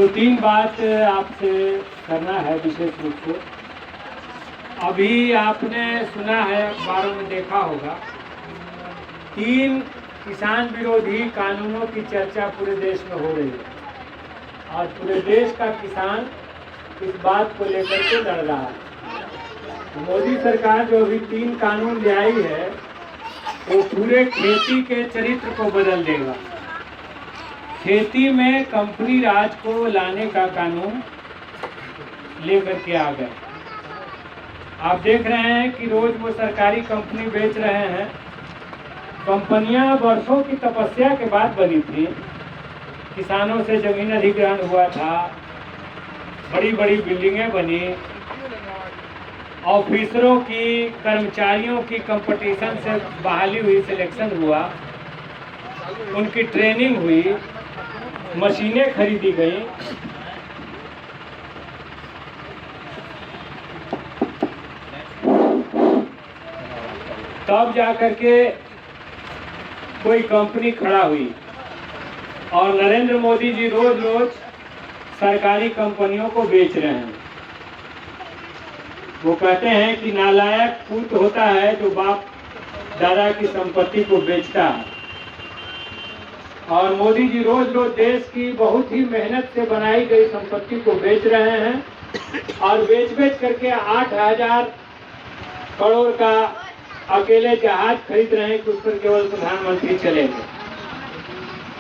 दो तीन बात आपसे करना है विशेष रूप से। अभी आपने सुना है, अखबारों में देखा होगा, 3 किसान विरोधी कानूनों की चर्चा पूरे देश में हो रही है और पूरे देश का किसान इस बात को लेकर के लड़ रहा है। मोदी सरकार जो अभी 3 कानून ले आई है वो पूरे खेती के चरित्र को बदल देगा। खेती में कंपनी राज को लाने का कानून लेकर के आ गए। आप देख रहे हैं कि रोज वो सरकारी कंपनी बेच रहे हैं। कंपनियां वर्षों की तपस्या के बाद बनी थी। किसानों से जमीन अधिग्रहण हुआ था, बड़ी बड़ी बिल्डिंगें बनी, ऑफिसरों की, कर्मचारियों की कंपटीशन से बहाली हुई, सिलेक्शन हुआ, उनकी ट्रेनिंग हुई, मशीनें खरीदी गई। तब जाकर के कोई कंपनी खड़ा हुई और नरेंद्र मोदी जी रोज रोज सरकारी कंपनियों को बेच रहे हैं। वो कहते हैं कि नालायक पूत होता है जो बाप दादा की संपत्ति को बेचता है। और मोदी जी रोज रोज देश की बहुत ही मेहनत से बनाई गई संपत्ति को बेच रहे हैं और बेच करके 8,000 करोड़ का अकेले जहाज खरीद रहे हैं कि उस पर केवल प्रधानमंत्री चलेंगे।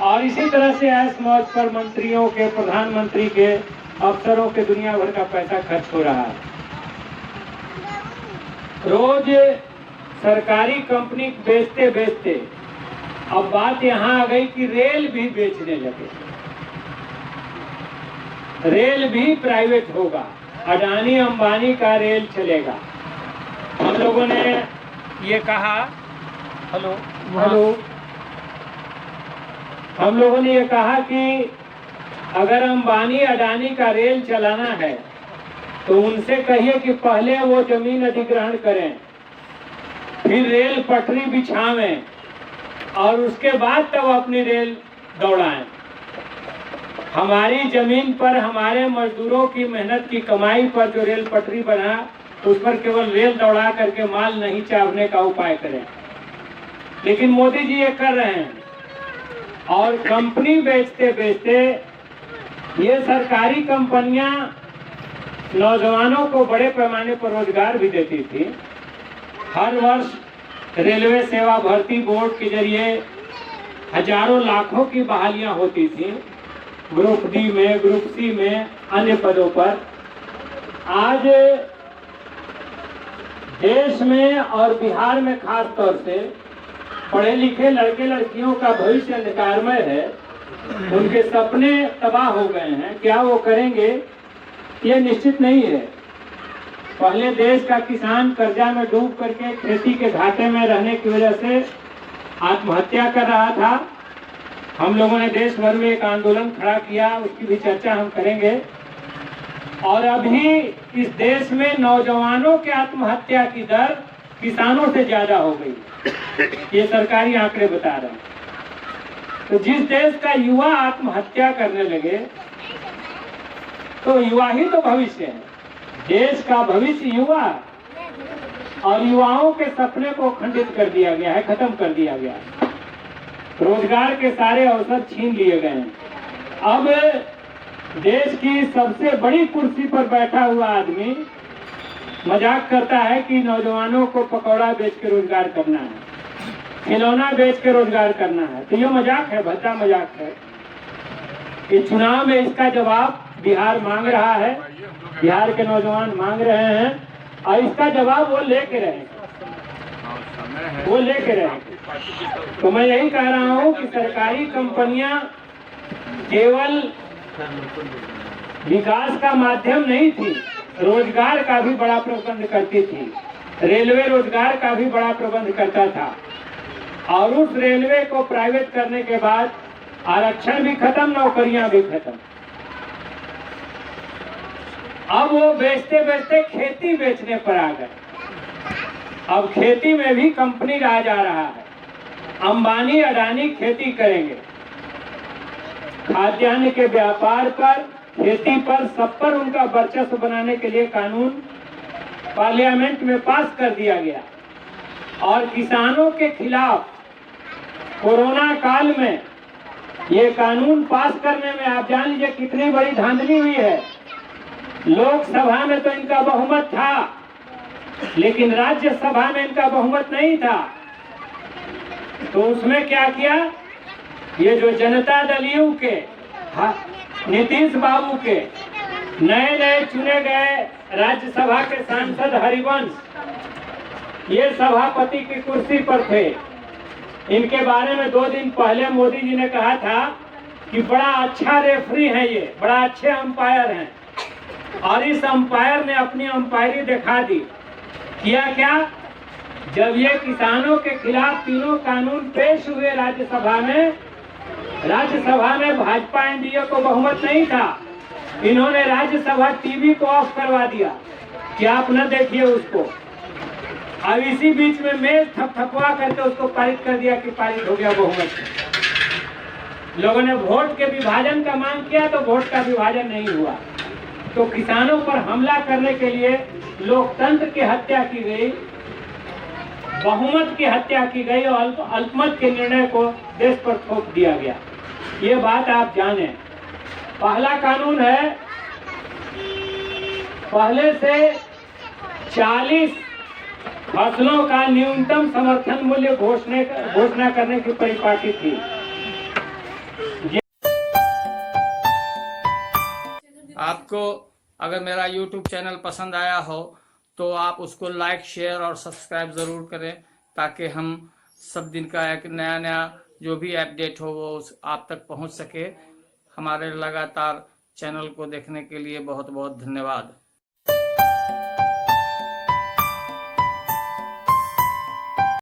और इसी तरह से ऐश मौज पर मंत्रियों के, प्रधानमंत्री के, अफसरों के दुनिया भर का पैसा खर्च हो रहा है। रोज सरकारी कंपनी बेचते बेचते अब बात यहाँ आ गई कि रेल भी बेचने लगे। रेल भी प्राइवेट होगा, अडानी अंबानी का रेल चलेगा। हम लोगों ने ये कहा, हेलो, हम लोगों ने ये कहा कि अगर अंबानी अडानी का रेल चलाना है तो उनसे कहिए कि पहले वो जमीन अधिग्रहण करें, फिर रेल पटरी बिछावें और उसके बाद तब अपनी रेल दौड़ाएं। हमारी जमीन पर हमारे मजदूरों की मेहनत की कमाई पर जो रेल पटरी बना उस पर केवल रेल दौड़ा करके माल नहीं चावने का उपाय करें। लेकिन मोदी जी ये कर रहे हैं और कंपनी बेचते बेचते ये सरकारी कंपनियां नौजवानों को बड़े पैमाने पर रोजगार भी देती थी। हर वर्ष रेलवे सेवा भर्ती बोर्ड के जरिए हजारों लाखों की बहालियां होती थी, ग्रुप डी में, ग्रुप सी में, अन्य पदों पर। आज देश में और बिहार में खास तौर से पढ़े लिखे लड़के लड़कियों का भविष्य अंधकारमय है। उनके सपने तबाह हो गए हैं। क्या वो करेंगे ये निश्चित नहीं है। पहले देश का किसान कर्जा में डूब करके खेती के घाटे में रहने की वजह से आत्महत्या कर रहा था। हम लोगों ने देश भर में एक आंदोलन खड़ा किया, उसकी भी चर्चा हम करेंगे। और अभी इस देश में नौजवानों के आत्महत्या की दर किसानों से ज्यादा हो गई, ये सरकारी आंकड़े बता रहे हैं। तो जिस देश का युवा आत्महत्या करने लगे तो युवा ही तो भविष्य है। देश का भविष्य युवा, और युवाओं के सपने को खंडित कर दिया गया है, खत्म कर दिया गया है। रोजगार के सारे अवसर छीन लिए गए हैं। अब देश की सबसे बड़ी कुर्सी पर बैठा हुआ आदमी मजाक करता है कि नौजवानों को पकौड़ा बेच के रोजगार करना है, खिलौना बेच के रोजगार करना है। तो ये मजाक है, भद्दा मजाक है। इस चुनाव में इसका जवाब बिहार मांग रहा है, बिहार के नौजवान मांग रहे हैं और इसका जवाब वो लेके रहेंगे, वो लेके रहेंगे। तो मैं यही कह रहा हूँ कि सरकारी कंपनियां केवल विकास का माध्यम नहीं थी, रोजगार का भी बड़ा प्रबंध करती थी। रेलवे रोजगार का भी बड़ा प्रबंध करता था और उस रेलवे को प्राइवेट करने के बाद आरक्षण भी खत्म, नौकरियां भी खत्म। अब वो बेचते बेचते खेती बेचने पर आ गए। अब खेती में भी कंपनी राज आ रहा है। अंबानी अडानी खेती करेंगे, खाद्यान्न के व्यापार पर खेती पर सब पर उनका वर्चस्व बनाने के लिए कानून पार्लियामेंट में पास कर दिया गया। और किसानों के खिलाफ कोरोना काल में ये कानून पास करने में आप जान लीजिए कितनी बड़ी धांधली हुई है। लोकसभा में तो इनका बहुमत था, लेकिन राज्यसभा में इनका बहुमत नहीं था। तो उसमें क्या किया, ये जो जनता दल यू के नीतीश बाबू के नए नए चुने गए राज्यसभा के सांसद हरिवंश, ये सभापति की कुर्सी पर थे। इनके बारे में 2 दिन पहले मोदी जी ने कहा था कि बड़ा अच्छा रेफरी है, ये बड़ा अच्छे अंपायर हैं। और इस अंपायर ने अपनी अंपायरी दिखा दी। किया क्या, जब ये किसानों के खिलाफ तीनों कानून पेश हुए राज्यसभा में भाजपा एनडीए को बहुमत नहीं था। इन्होंने राज्यसभा टीवी को ऑफ करवा दिया कि आप न देखिए उसको। अब इसी बीच में मेज थपथपवा करके उसको पारित कर दिया कि पारित हो गया बहुमत। लोगों ने वोट के विभाजन का मांग किया तो वोट का विभाजन नहीं हुआ। तो किसानों पर हमला करने के लिए लोकतंत्र की हत्या की गई, बहुमत की हत्या की गई और अल्पमत के निर्णय को देश पर थोप दिया गया। ये बात आप जाने। पहला कानून है, पहले से 40 फसलों का न्यूनतम समर्थन मूल्य घोषणा करने की परिपाटी थी। आपको अगर मेरा YouTube चैनल पसंद आया हो तो आप उसको लाइक, शेयर और सब्सक्राइब ज़रूर करें, ताकि हम सब दिन का एक नया जो भी अपडेट हो वो आप तक पहुंच सके। हमारे लगातार चैनल को देखने के लिए बहुत बहुत धन्यवाद।